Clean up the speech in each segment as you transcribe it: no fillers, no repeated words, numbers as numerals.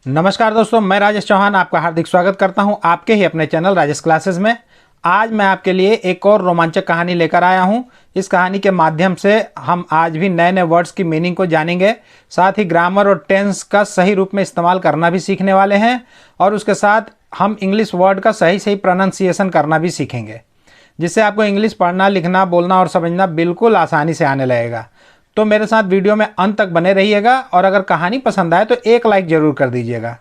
नमस्कार दोस्तों, मैं राजेश चौहान आपका हार्दिक स्वागत करता हूं आपके ही अपने चैनल राजेश क्लासेस में। आज मैं आपके लिए एक और रोमांचक कहानी लेकर आया हूं। इस कहानी के माध्यम से हम आज भी नए नए वर्ड्स की मीनिंग को जानेंगे, साथ ही ग्रामर और टेंस का सही रूप में इस्तेमाल करना भी सीखने वाले हैं और उसके साथ हम इंग्लिश वर्ड का सही सही प्रोनाउंसिएशन करना भी सीखेंगे, जिससे आपको इंग्लिश पढ़ना, लिखना, बोलना और समझना बिल्कुल आसानी से आने लगेगा। तो मेरे साथ वीडियो में अंत तक बने रहिएगा और अगर कहानी पसंद आए तो एक लाइक जरूर कर दीजिएगा।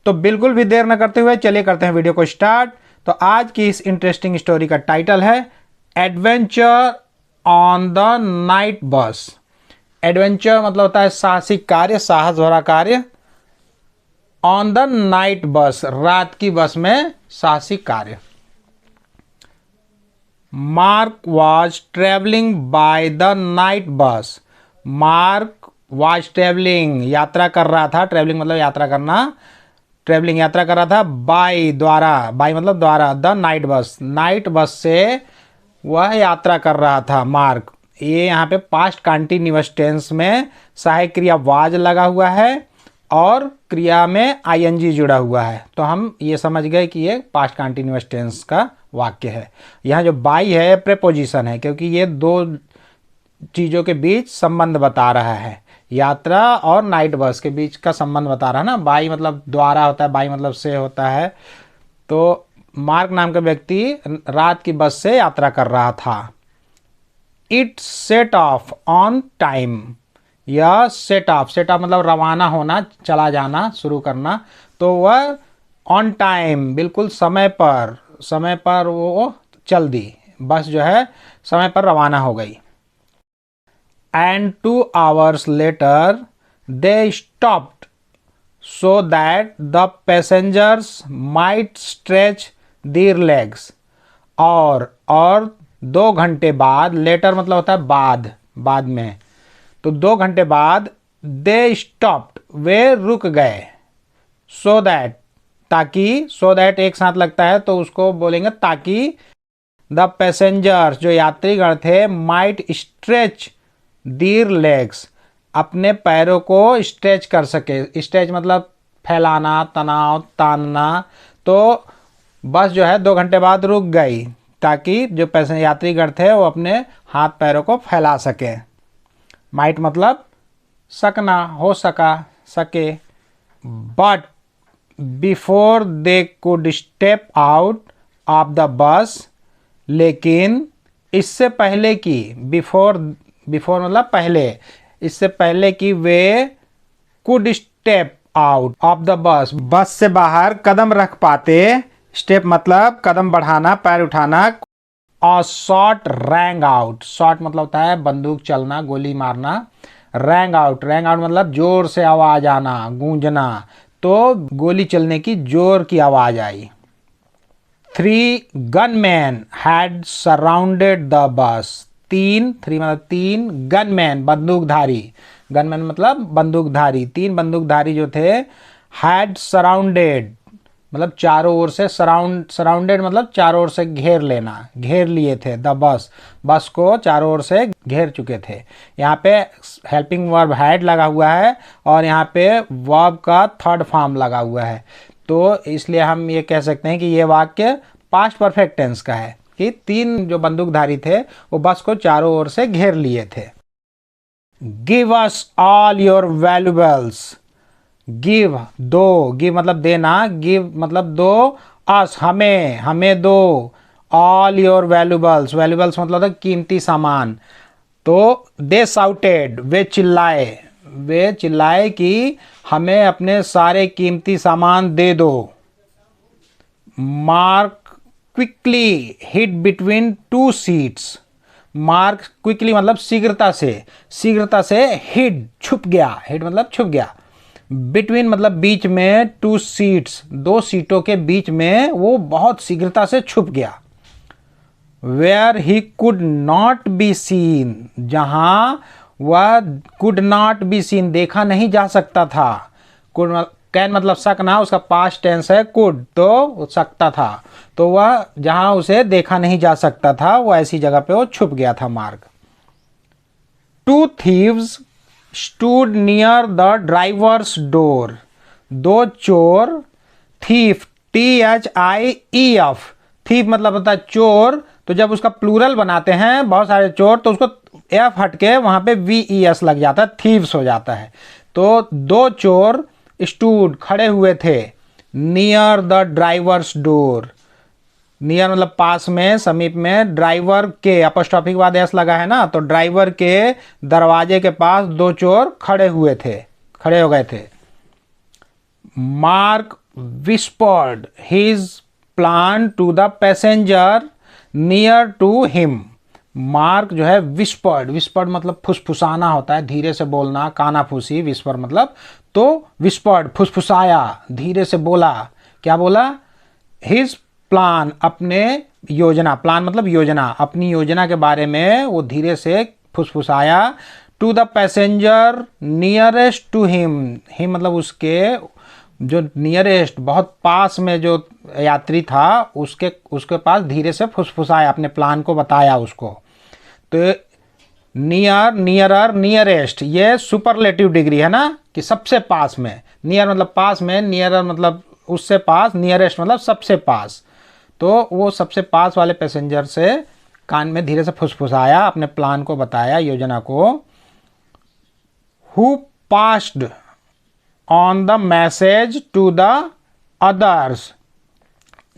तो बिल्कुल भी देर न करते हुए चलिए करते हैं वीडियो को स्टार्ट। तो आज की इस इंटरेस्टिंग स्टोरी का टाइटल है एडवेंचर ऑन द नाइट बस। एडवेंचर मतलब होता है साहसिक कार्य, साहस भरा कार्य। ऑन द नाइट बस, रात की बस में साहसिक कार्य। Mark was travelling by the night बस। मार्क वॉज ट्रेवलिंग, यात्रा कर रहा था। ट्रेवलिंग मतलब यात्रा करना। ट्रेवलिंग यात्रा कर रहा था बाय, द्वारा। बाय मतलब द्वारा। द नाइट बस, नाइट बस से वह यात्रा कर रहा था मार्क। ये यहाँ पे पास्ट कंटिन्यूअस टेंस में सहायक क्रिया वाज लगा हुआ है और क्रिया में आईएनजी जुड़ा हुआ है। तो हम ये समझ गए कि ये पास्ट कंटिन्यूअस टेंस का वाक्य है। यहाँ जो बाई है प्रेपोजिशन है, क्योंकि ये दो चीज़ों के बीच संबंध बता रहा है। यात्रा और नाइट बस के बीच का संबंध बता रहा है ना। बाई मतलब द्वारा होता है, बाई मतलब से होता है। तो मार्क नाम का व्यक्ति रात की बस से यात्रा कर रहा था। It set of on time. यह सेट ऑफ, सेट ऑफ मतलब रवाना होना, चला जाना, शुरू करना। तो वह ऑन टाइम, बिल्कुल समय पर वो चल दी। बस जो है समय पर रवाना हो गई। And 2 hours later they stopped so that the passengers might stretch their legs। और 2 घंटे बाद, लेटर मतलब होता है बाद, बाद में। तो 2 घंटे बाद they stopped, वे रुक गए। so that, ताकि, so that एक साथ लगता है तो उसको बोलेंगे ताकि। द पैसेंजर्स, जो यात्रीगण थे, माइट स्ट्रेच देयर लेग्स, अपने पैरों को स्ट्रेच कर सके। स्ट्रेच मतलब फैलाना, तनाव, तानना। तो बस जो है 2 घंटे बाद रुक गई ताकि जो यात्रीगण थे वो अपने हाथ पैरों को फैला सके। माइट मतलब सकना, हो सका, सके। But before they could step out of the बस, लेकिन इससे पहले कि, बिफोर मतलब पहले, इससे पहले कि they could step out of the bus, bus से बाहर कदम रख पाते। स्टेप मतलब कदम बढ़ाना, पैर उठाना। और शॉट रैंग आउट, शॉट मतलब होता है बंदूक चलना, गोली मारना। रैंग आउट मतलब जोर से आवाज आना, गूंजना। तो गोली चलने की जोर की आवाज आई। 3 gunmen had surrounded the bus। 3 मतलब 3 गनमैन, बंदूकधारी। गनमैन मतलब बंदूकधारी। 3 बंदूकधारी जो थे, हैड सराउंडेड मतलब चारों ओर से, सराउंडेड मतलब चारों ओर से घेर लेना, घेर लिए थे। द बस, बस को चारों ओर से घेर चुके थे। यहाँ पे हेल्पिंग वर्ब हैड लगा हुआ है और यहाँ पे वर्ब का थर्ड फॉर्म लगा हुआ है। तो इसलिए हम ये कह सकते हैं कि ये वाक्य पास्ट परफेक्ट टेंस का है कि 3 जो बंदूकधारी थे वो बस को चारों ओर से घेर लिए थे। Give us all your valuables. Give, दो, गिव मतलब देना, गिव मतलब दो, अस हमें, हमें दो। ऑल योर वैल्यूबल्स, वैल्यूबल्स मतलब होता है कीमती सामान। तो दे शाउटेड, वे चिल्लाए कि हमें अपने सारे कीमती सामान दे दो। Mark quickly hid between 2 seats. Mark quickly मतलब शीघ्रता से हिड, छुप गया। हिड मतलब छुप गया। बिटवीन मतलब बीच में, 2 सीट्स, 2 सीटों के बीच में वो बहुत शीघ्रता से छुप गया। Where he could not be seen, जहां वह कुड नॉट बी सीन, देखा नहीं जा सकता था। कैन मतलब सकना, उसका पास्ट टेंस है। कुड तो सकता था। तो वह जहां उसे देखा नहीं जा सकता था, वो ऐसी जगह पे वो छुप गया था mark. 2 thieves stood near the driver's door। दो चोर, थीफ, THIEF, थीफ मतलब होता है चोर, तो जब उसका प्लूरल बनाते हैं बहुत सारे चोर तो उसको एफ हट के वहाँ पे VES लग जाता है, थीव्स हो जाता है। तो दो चोर स्टूड खड़े हुए थे, near the drivers door, near मतलब पास में, समीप में, ड्राइवर के अपॉस्ट्रोफी के बाद एस लगा है ना, तो ड्राइवर के दरवाजे के पास दो चोर खड़े हुए थे, खड़े हो गए थे। Mark whispered his plan to the passenger near to him. Mark जो है विस्पर्ड, विस्पर्ड मतलब फुसफुसाना होता है, धीरे से बोलना, कानाफूसी, विस्पर मतलब, तो विस्पर्ड फुसफुसाया, धीरे से बोला, क्या बोला? हिज प्लान, अपने योजना, प्लान मतलब योजना, अपनी योजना के बारे में वो धीरे से फुसफुसाया। To the passenger nearest to him, him मतलब उसके जो नियरेस्ट, बहुत पास में जो यात्री था उसके पास धीरे से फुसफुसाया, अपने प्लान को बताया उसको। तो नियर, नियरर, नियरेस्ट, ये सुपरलेटिव डिग्री है ना, कि सबसे पास में, नियर मतलब पास में, नियरर मतलब उससे पास, नियरेस्ट मतलब सबसे पास। तो वो सबसे पास वाले पैसेंजर से कान में धीरे से फुसफुसाया, अपने प्लान को बताया, योजना को। Who passed on the message to the others,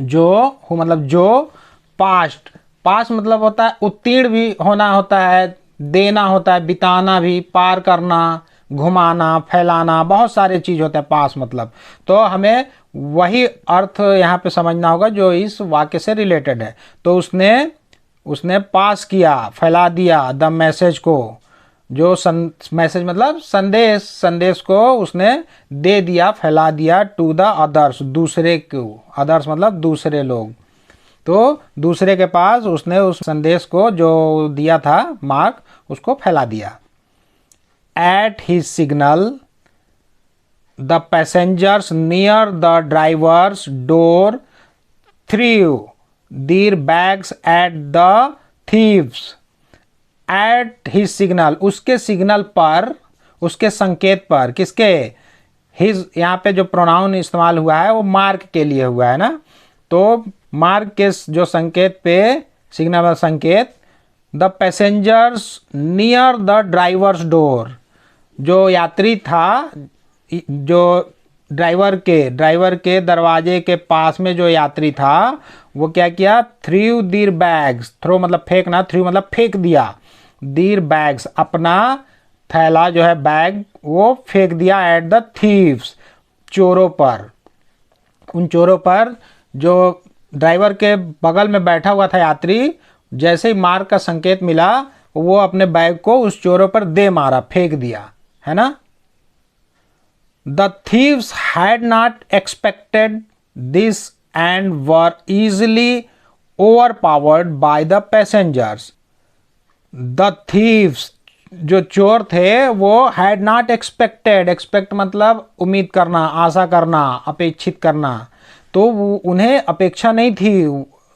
जो, हु मतलब जो, पास्ट, पास्ट मतलब होता है उत्तीर्ण भी होना होता है, देना होता है, बिताना भी, पार करना, घुमाना, फैलाना, बहुत सारे चीज़ होते हैं पास मतलब। तो हमें वही अर्थ यहाँ पे समझना होगा जो इस वाक्य से रिलेटेड है। तो उसने पास किया, फैला दिया, द मैसेज को, जो मैसेज मतलब संदेश, संदेश को उसने दे दिया, फैला दिया, टू द अदर्स, दूसरे को, अदर्स मतलब दूसरे लोग, तो दूसरे के पास उसने उस संदेश को जो दिया था मार्क, उसको फैला दिया। At his signal the passengers near the drivers door through their bags at the thieves. At his signal, उसके सिग्नल पर, उसके संकेत पर, किसके? हिज, यहाँ पे जो प्रोनाउन इस्तेमाल हुआ है वो मार्क के लिए हुआ है ना, तो मार्क के जो संकेत पे, सिग्नल संकेत, the passengers near the drivers door, जो यात्री था, जो ड्राइवर के दरवाजे के पास में जो यात्री था, वो क्या किया? थ्रू दीर बैग्स, थ्रो मतलब फेंकना, थ्रू मतलब फेंक दिया, दीर बैग्स अपना थैला जो है बैग, वो फेंक दिया एट द थीव्स, चोरों पर, उन चोरों पर। जो ड्राइवर के बगल में बैठा हुआ था यात्री, जैसे ही मार्क का संकेत मिला वो अपने बैग को उस चोरों पर दे मारा, फेंक दिया, है ना। The thieves had not expected this and were easily overpowered by the passengers. The thieves, जो चोर थे, वो हैड नॉट एक्सपेक्टेड, एक्सपेक्ट मतलब उम्मीद करना, आशा करना, अपेक्षित करना, तो उन्हें अपेक्षा नहीं थी,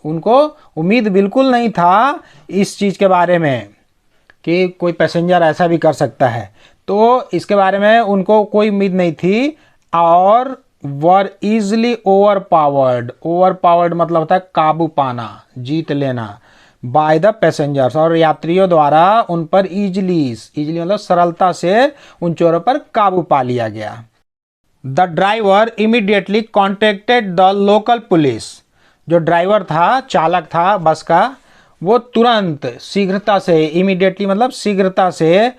उनको उम्मीद बिल्कुल नहीं था इस चीज़ के बारे में कि कोई पैसेंजर ऐसा भी कर सकता है, तो इसके बारे में उनको कोई उम्मीद नहीं थी। और were easily overpowered, overpowered मतलब होता है काबू पाना, जीत लेना, बाय द पैसेंजर्स, और यात्रियों द्वारा उन पर इजली मतलब सरलता से उन चोरों पर काबू पा लिया गया। The driver immediately contacted the local police, जो ड्राइवर था, चालक था बस का, वो तुरंत, शीघ्रता से, इमीडिएटली मतलब शीघ्रता से,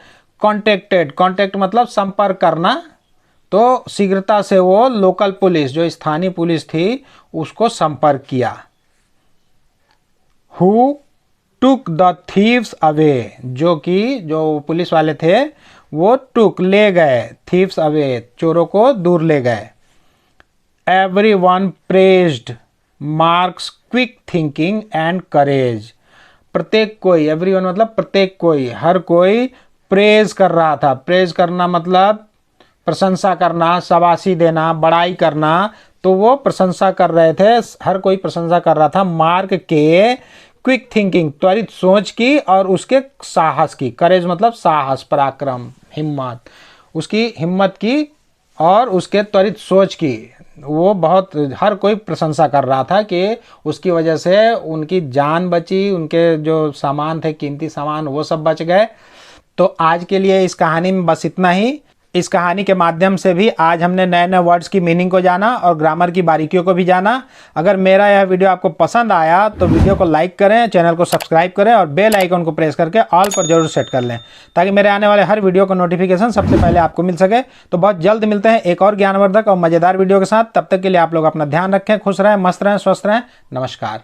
कॉन्टेक्टेड, कॉन्टेक्ट मतलब संपर्क करना, तो शीघ्रता से वो लोकल पुलिस, जो स्थानीय पुलिस थी, उसको संपर्क किया। Who took the thieves away, जो पुलिस वाले थे वो टुक ले गए, थीव्स अवे चोरों को दूर ले गए। Everyone praised marks quick thinking and courage, प्रत्येक कोई, एवरीवन मतलब प्रत्येक कोई, हर कोई प्रेज कर रहा था। प्रेज करना मतलब प्रशंसा करना, शाबाशी देना, बड़ाई करना, तो वो प्रशंसा कर रहे थे, हर कोई प्रशंसा कर रहा था मार्क के क्विक थिंकिंग, त्वरित सोच की, और उसके साहस की। करेज मतलब साहस, पराक्रम, हिम्मत, उसकी हिम्मत की और उसके त्वरित सोच की वो बहुत हर कोई प्रशंसा कर रहा था कि उसकी वजह से उनकी जान बची, उनके जो सामान थे कीमती सामान वो सब बच गए। तो आज के लिए इस कहानी में बस इतना ही। इस कहानी के माध्यम से भी आज हमने नए नए वर्ड्स की मीनिंग को जाना और ग्रामर की बारीकियों को भी जाना। अगर मेरा यह वीडियो आपको पसंद आया तो वीडियो को लाइक करें, चैनल को सब्सक्राइब करें और बेल आइकन को प्रेस करके ऑल पर जरूर सेट कर लें, ताकि मेरे आने वाले हर वीडियो का नोटिफिकेशन सबसे पहले आपको मिल सके। तो बहुत जल्द मिलते हैं एक और ज्ञानवर्धक और मज़ेदार वीडियो के साथ। तब तक के लिए आप लोग अपना ध्यान रखें, खुश रहें, मस्त रहें, स्वस्थ रहें। नमस्कार।